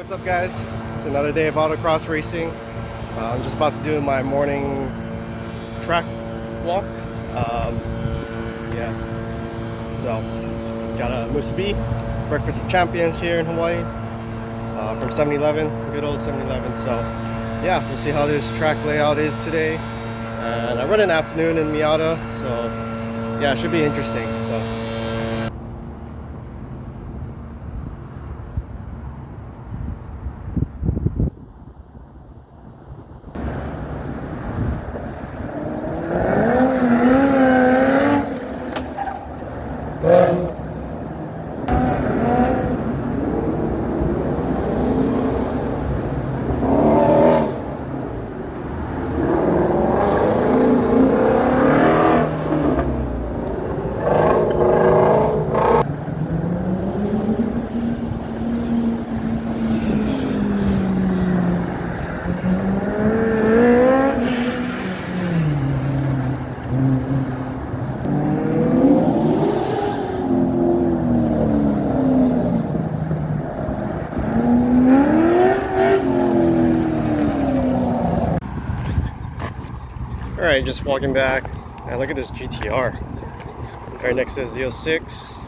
What's up, guys? It's another day of autocross racing. I'm just about to do my morning track walk. Yeah, so got a Mazdaspeed breakfast of champions here in Hawaii from 7-Eleven, good old 7-Eleven. So yeah, we'll see how this track layout is today. And I run an afternoon in Miata, so yeah, it should be interesting. So. Alright, just walking back, and look at this GTR right next to the Z06.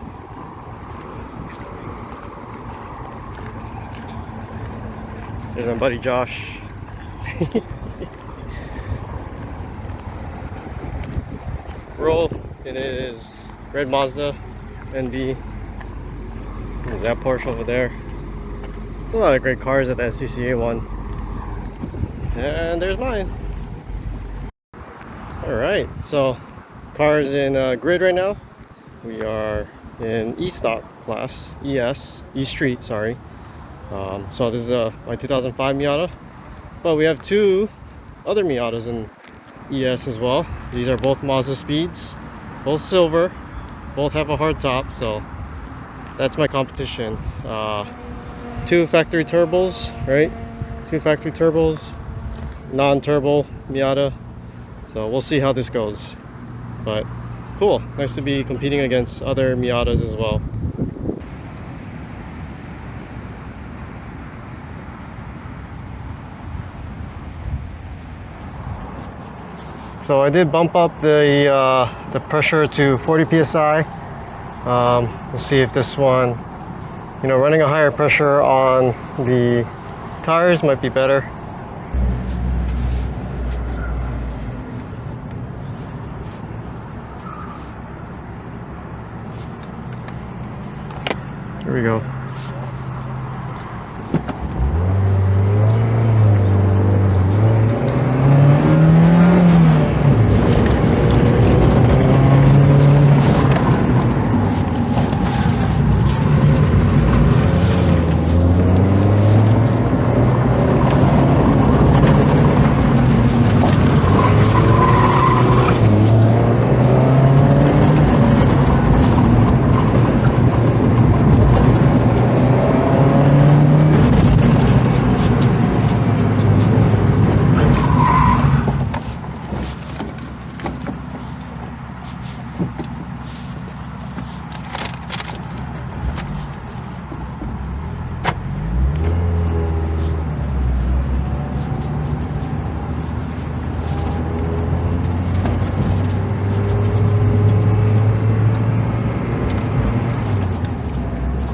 There's my buddy Josh. Roll, it is red Mazda NB. There's that Porsche over there. There's a lot of great cars at that SCCA one. And there's mine. Alright, so cars in grid right now. We are in E-Stock class, E Street, sorry. So this is my 2005 Miata, but we have two other Miatas in ES as well. These are both Mazdaspeeds, both silver, both have a hard top, so that's my competition. Two factory turbos, right? Two factory turbos, non-turbo Miata. So we'll see how this goes, but cool, nice to be competing against other Miatas as well. So I did bump up the pressure to 40 psi. We'll see if this one, running a higher pressure on the tires might be better. Here we go.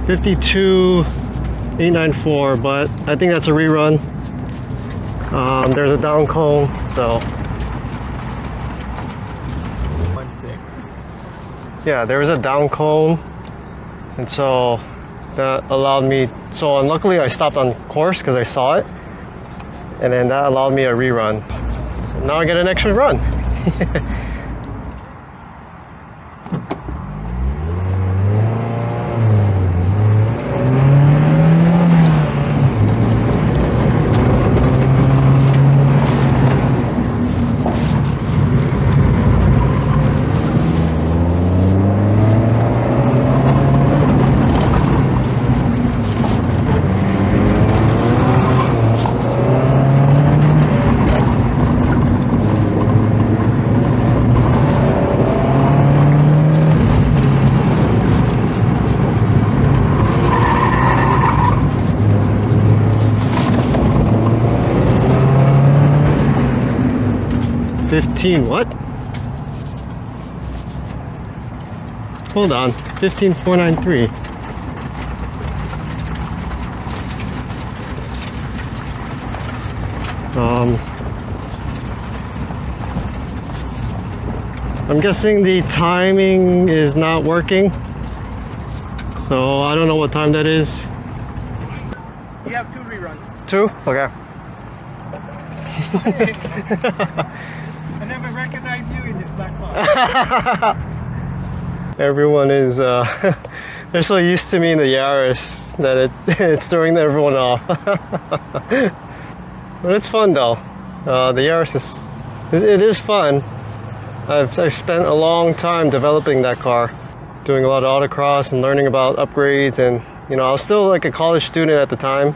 $52,894, but I think that's a rerun. There's a down cone, so 1.6. Yeah, there was a down cone, and so that allowed me. So luckily, I stopped on course because I saw it, and then that allowed me a rerun. So now I get an extra run. 15 what? Hold on, 15493. I'm guessing the timing is not working, so I don't know what time that is. You have 2 reruns. 2? Okay. I never recognized you in this black car. Everyone is, they're so used to me in the Yaris that it's throwing everyone off. But it's fun though. The Yaris it is fun. I've spent a long time developing that car, doing a lot of autocross and learning about upgrades, and you know, I was still like a college student at the time.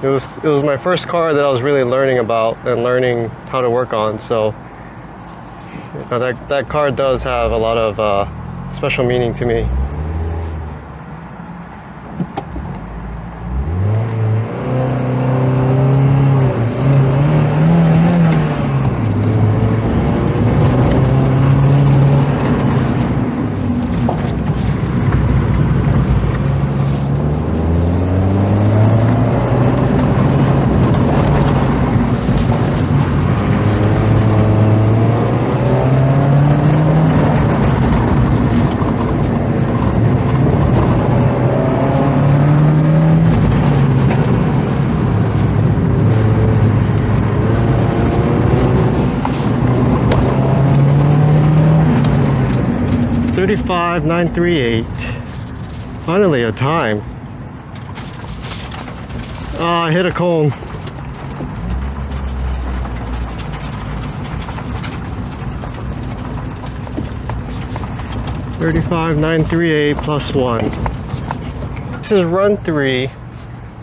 It was my first car that I was really learning about and learning how to work on. So you know, that car does have a lot of special meaning to me. 35,938. Finally a time. Ah, I hit a cone. $35,938 plus 1. This is run 3,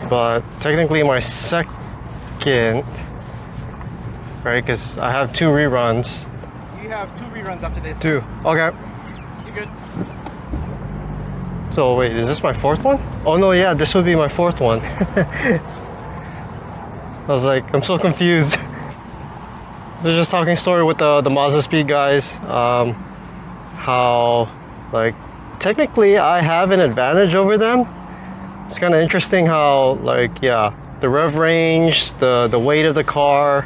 but technically my second, right? Because I have 2 reruns. You have 2 reruns after this. 2. Okay. You good? So wait, is this my 4th one? Oh no, yeah, this would be my 4th one. I was like, I'm so confused. They're just talking story with the Mazdaspeed guys. How, like, technically I have an advantage over them. It's kind of interesting how, like, yeah, the rev range, the weight of the car,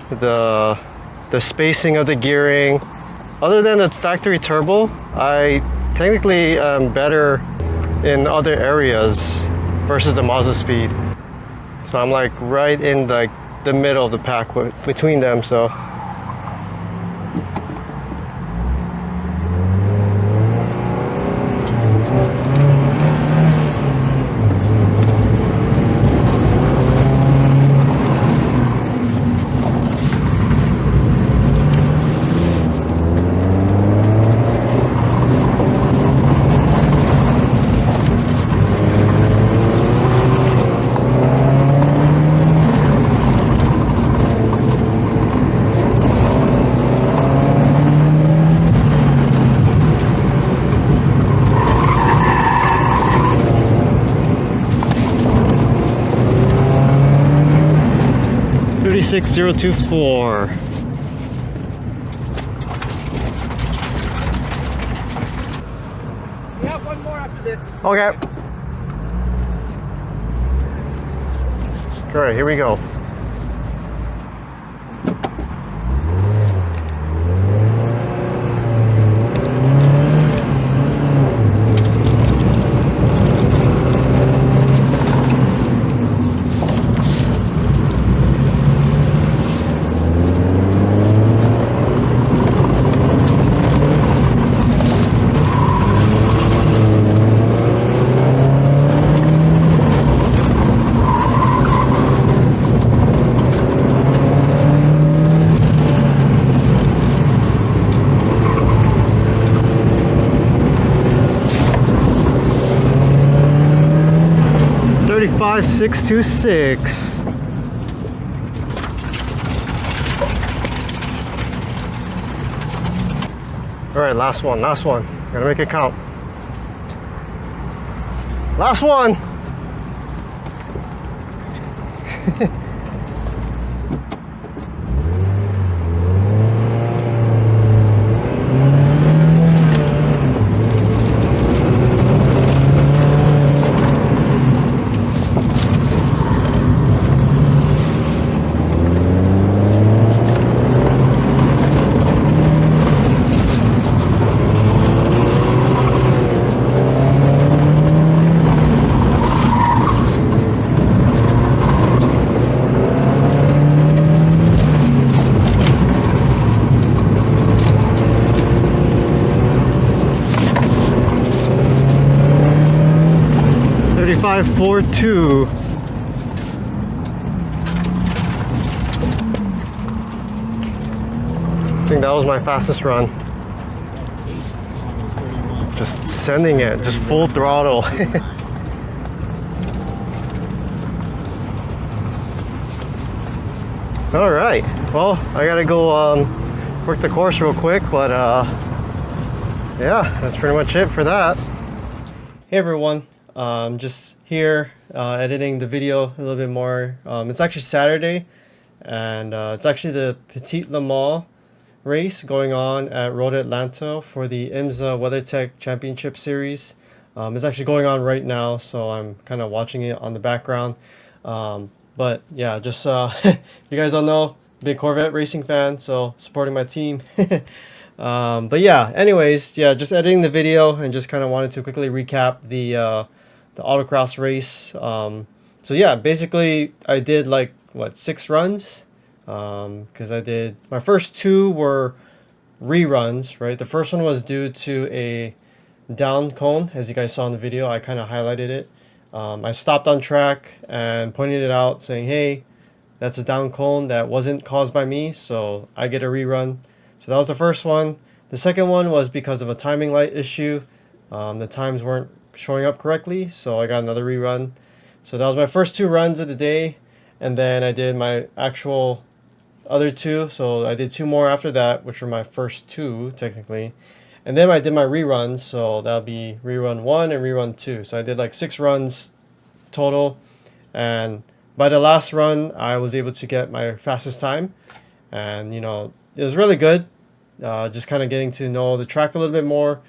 the spacing of the gearing. Other than the factory turbo, I technically am better in other areas versus the Mazdaspeed. So I'm like right in like the middle of the pack between them. So. $36,024. We have 1 more after this. Okay. All right, here we go. $35,626. All right, last one. Gotta make it count. Last one. 542. I think that was my fastest run. Just sending it, just full throttle. All right, well, I gotta go work the course real quick, but yeah, that's pretty much it for that. Hey everyone, just here editing the video a little bit more. It's actually Saturday, and it's actually the Petit Le Mans race going on at Road Atlanta for the IMSA WeatherTech Championship Series. It's actually going on right now, so I'm kind of watching it on the background. But yeah, just you guys don't know, big Corvette racing fan, so supporting my team. But yeah, anyways, yeah, just editing the video and just kind of wanted to quickly recap the Autocross race. So yeah, basically I did like what, 6 runs, because I did my first 2 were reruns, right? The first one was due to a down cone, as you guys saw in the video. I kind of highlighted it. I stopped on track and pointed it out, saying, hey, that's a down cone that wasn't caused by me, so I get a rerun. So that was the first one. The second one was because of a timing light issue. The times weren't showing up correctly, so I got another rerun. So that was my first 2 runs of the day, and then I did my actual other 2. So I did 2 more after that, which were my first 2 technically. And then I did my reruns, so that'll be rerun 1 and rerun 2. So I did like 6 runs total, and by the last run I was able to get my fastest time, and you know, it was really good. Just kind of getting to know the track a little bit more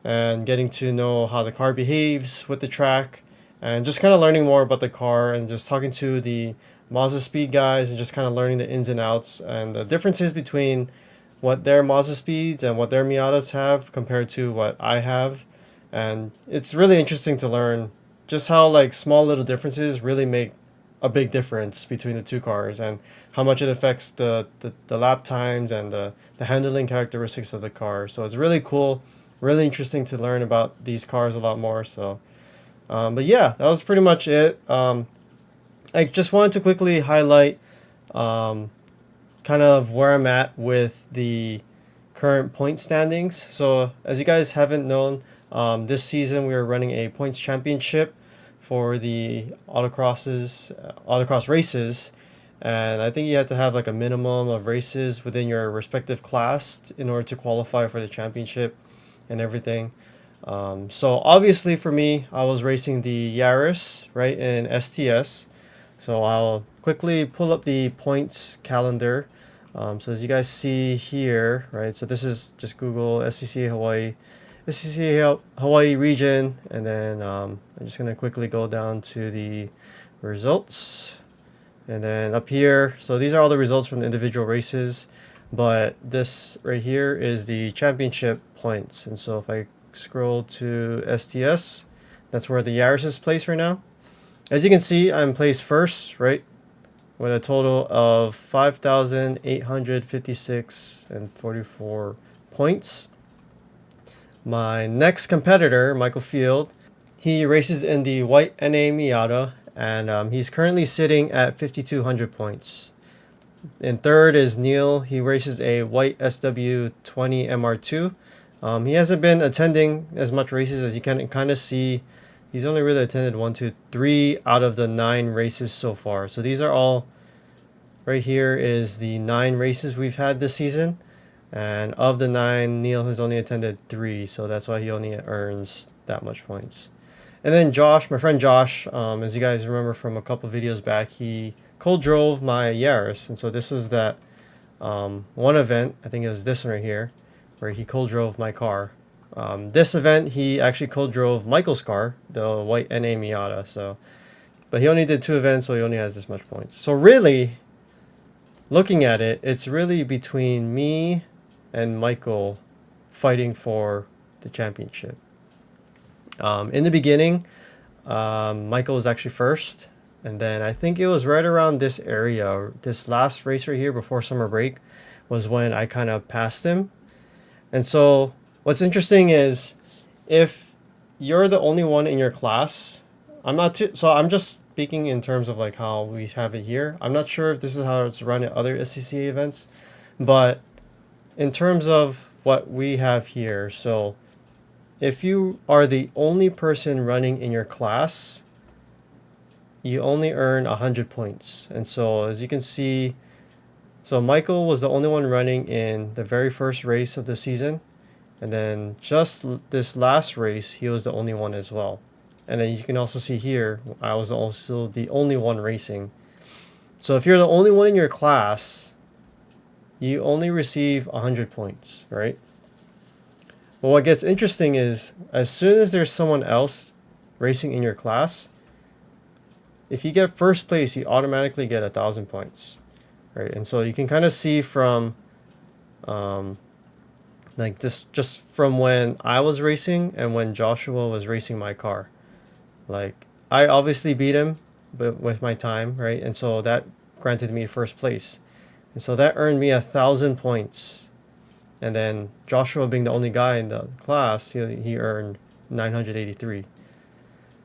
and getting to know how the car behaves with the track, and just kind of learning more about the car and just talking to the Mazdaspeed guys and just kind of learning the ins and outs and the differences between what their Mazdaspeeds and what their Miatas have compared to what I have. And it's really interesting to learn just how like small little differences really make a big difference between the 2 cars, and how much it affects the lap times and the handling characteristics of the car. So it's really cool, really interesting to learn about these cars a lot more. So but yeah, that was pretty much it. I just wanted to quickly highlight kind of where I'm at with the current point standings. So as you guys haven't known, this season we are running a points championship for the autocross races, and I think you have to have like a minimum of races within your respective class in order to qualify for the championship and everything. So obviously for me, I was racing the Yaris, right, in STS. So I'll quickly pull up the points calendar. So as you guys see here, right, so this is just Google SCCA Hawaii region, and then I'm just going to quickly go down to the results, and then up here, so these are all the results from the individual races, but this right here is the championship points. And so if I scroll to STS, that's where the Yaris is placed right now. As you can see, I'm placed first, right, with a total of 5,856 and 44 points. My next competitor, Michael Field, he races in the white NA Miata, and he's currently sitting at 5,200 points. In third is Neil. He races a white SW20 MR2. He hasn't been attending as much races, as you can kind of see. He's only really attended 1, 2, 3 out of the 9 races so far. So these are all, right here is the 9 races we've had this season. And of the 9, Neil has only attended 3, so that's why he only earns that much points. And then Josh, my friend Josh, as you guys remember from a couple videos back, he co-drove my Yaris. And so this was that one event, I think it was this one right here, where he co-drove my car. This event, he actually co-drove Michael's car, the white NA Miata. So, but he only did 2 events, so he only has this much points. So really, looking at it, it's really between me and Michael fighting for the championship. In the beginning, Michael was actually first, and then I think it was right around this area, this last race right here before summer break, was when I kind of passed him. And so what's interesting is, if you're the only one in your class, I'm not too, so I'm just speaking in terms of like how we have it here. I'm not sure if this is how it's run at other SCCA events, but in terms of what we have here, so if you are the only person running in your class, you only earn 100 points. And so as you can see, so Michael was the only one running in the very first race of the season. And then just this last race, he was the only one as well. And then you can also see here, I was also the only one racing. So if you're the only one in your class, you only receive 100 points, right? But what gets interesting is as soon as there's someone else racing in your class, if you get first place, you automatically get 1,000 points, right? And so you can kind of see from like this, just from when I was racing and when Joshua was racing my car. Like I obviously beat him, but with my time, right? And so that granted me first place. And so that earned me 1,000 points. And then Joshua being the only guy in the class, he earned 983.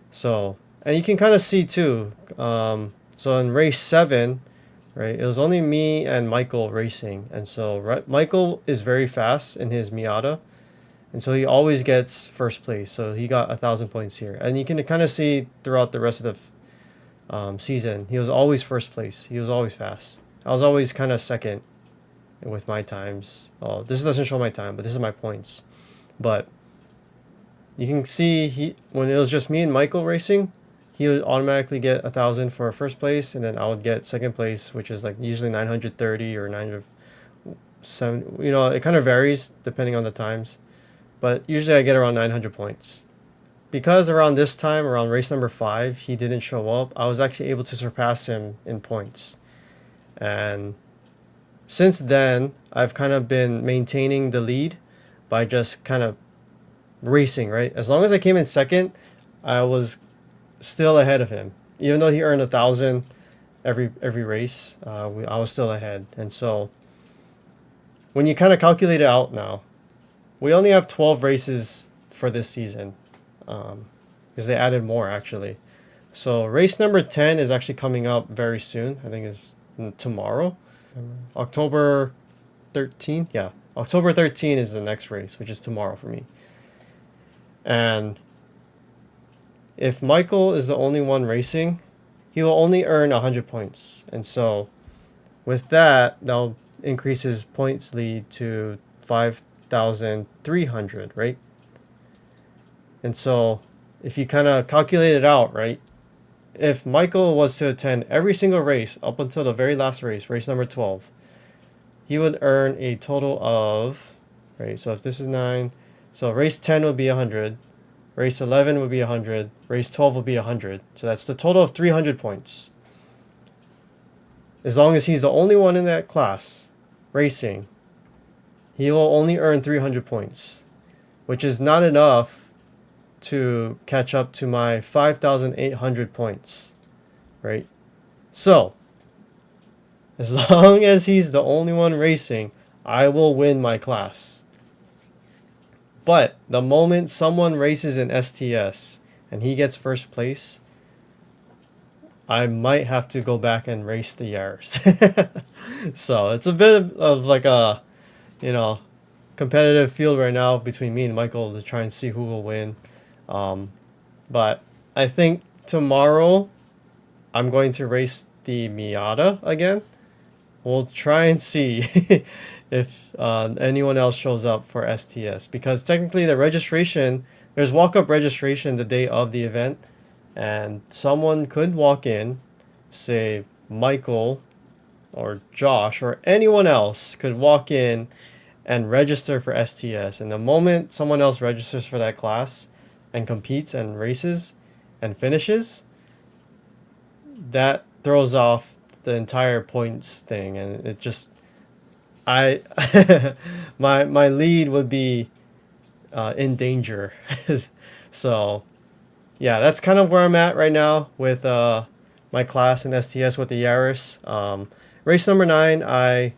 So, and you can kind of see too. So in race 7, right, it was only me and Michael racing. And so Michael is very fast in his Miata. And so he always gets first place. So he got 1,000 points here. And you can kind of see throughout the rest of the season, he was always first place. He was always fast. I was always kind of second with my times. Oh, this doesn't show my time, but this is my points. But you can see when it was just me and Michael racing, he would automatically get 1,000 for first place, and then I would get second place, which is like usually 930 or 907. You know, it kind of varies depending on the times, but usually I get around 900 points. Because around this time, around race number 5, he didn't show up, I was actually able to surpass him in points. And since then, I've kind of been maintaining the lead by just kind of racing, right? As long as I came in second, I was still ahead of him. Even though he earned 1,000 every race, I was still ahead. And so when you kind of calculate it out now, we only have 12 races for this season because they added more actually. So race number 10 is actually coming up very soon. I think it's tomorrow. October 13th. Yeah, October 13th is the next race, which is tomorrow for me. And if Michael is the only one racing, he will only earn 100 points. And so with that, that'll increase his points lead to 5,300, right? And so if you kind of calculate it out, right? If Michael was to attend every single race up until the very last race, race number 12, he would earn a total of, right, so if this is 9, so race 10 would be 100, race 11 would be 100, race 12 would be 100. So that's the total of 300 points. As long as he's the only one in that class racing, he will only earn 300 points, which is not enough to catch up to my 5,800 points, right? So, as long as he's the only one racing, I will win my class. But the moment someone races in STS and he gets first place, I might have to go back and race the Yaris. So it's a bit of like a, you know, competitive field right now between me and Michael to try and see who will win. But I think tomorrow I'm going to race the Miata again. We'll try and see if anyone else shows up for STS, because technically the registration, there's walk-up registration the day of the event, and someone could walk in, say Michael or Josh or anyone else could walk in and register for STS, and the moment someone else registers for that class and competes and races and finishes, that throws off the entire points thing, and it just my lead would be in danger. So yeah, that's kind of where I'm at right now with my class in STS with the Yaris. Race number 9,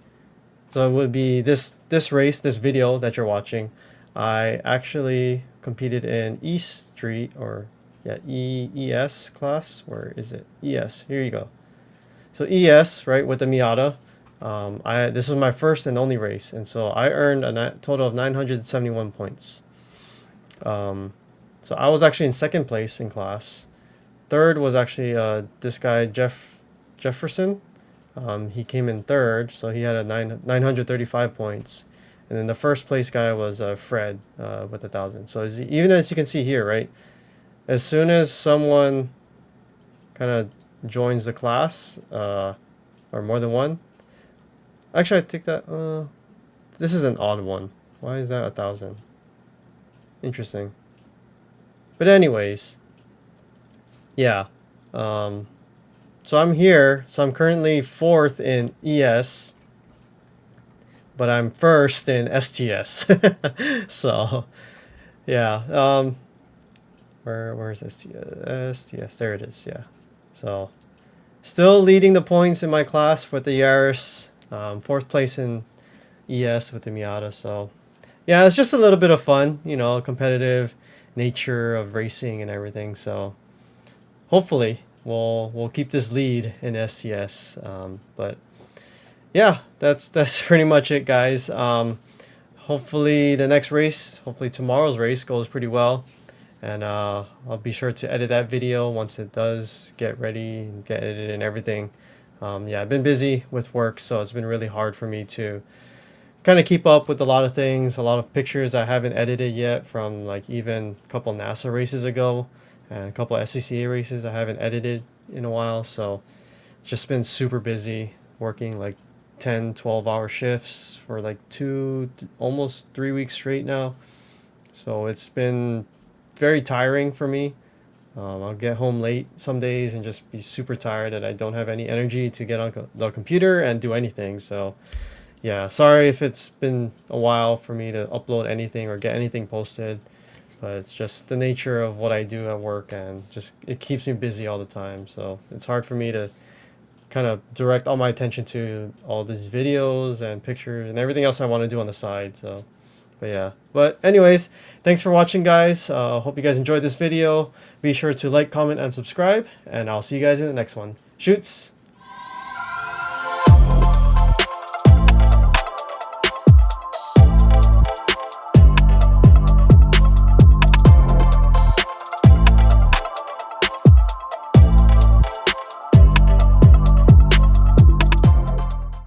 so it would be this race, this video that you're watching. I actually competed in East Street, or yeah, ES class. Where is it? ES. Here you go. So ES, right, with the Miata. This was my first and only race, and so I earned a total of 971 points. So I was actually in second place in class. Third was actually this guy Jefferson. He came in third, so he had a 935 points. And then the first place guy was Fred with 1,000. So even as you can see here, right, as soon as someone kind of joins the class, or more than one. Actually, I think that this is an odd one. Why is that 1,000? Interesting. But anyways, yeah. So I'm here. So I'm currently fourth in ES, but I'm first in STS. So yeah. Where's STS? STS. There it is. Yeah. So still leading the points in my class with the Yaris. Fourth place in ES with the Miata. So yeah, it's just a little bit of fun, you know, competitive nature of racing and everything. So hopefully we'll keep this lead in STS. But yeah, that's pretty much it, guys. Hopefully the next race, hopefully tomorrow's race goes pretty well. And I'll be sure to edit that video once it does get ready and get edited and everything. Yeah, I've been busy with work, so it's been really hard for me to kind of keep up with a lot of things, a lot of pictures I haven't edited yet from like even a couple NASA races ago and a couple SCCA races I haven't edited in a while. So it's just been super busy working like 10, 12-hour shifts for like almost 3 weeks straight now. So it's been very tiring for me. I'll get home late some days and just be super tired that I don't have any energy to get on the computer and do anything. So yeah, sorry if it's been a while for me to upload anything or get anything posted, but it's just the nature of what I do at work, and just it keeps me busy all the time. So it's hard for me to kind of direct all my attention to all these videos and pictures and everything else I want to do on the side. So but yeah, but anyways, thanks for watching, guys. Hope you guys enjoyed this video. Be sure to like, comment, and subscribe, and I'll see you guys in the next one. Shoots!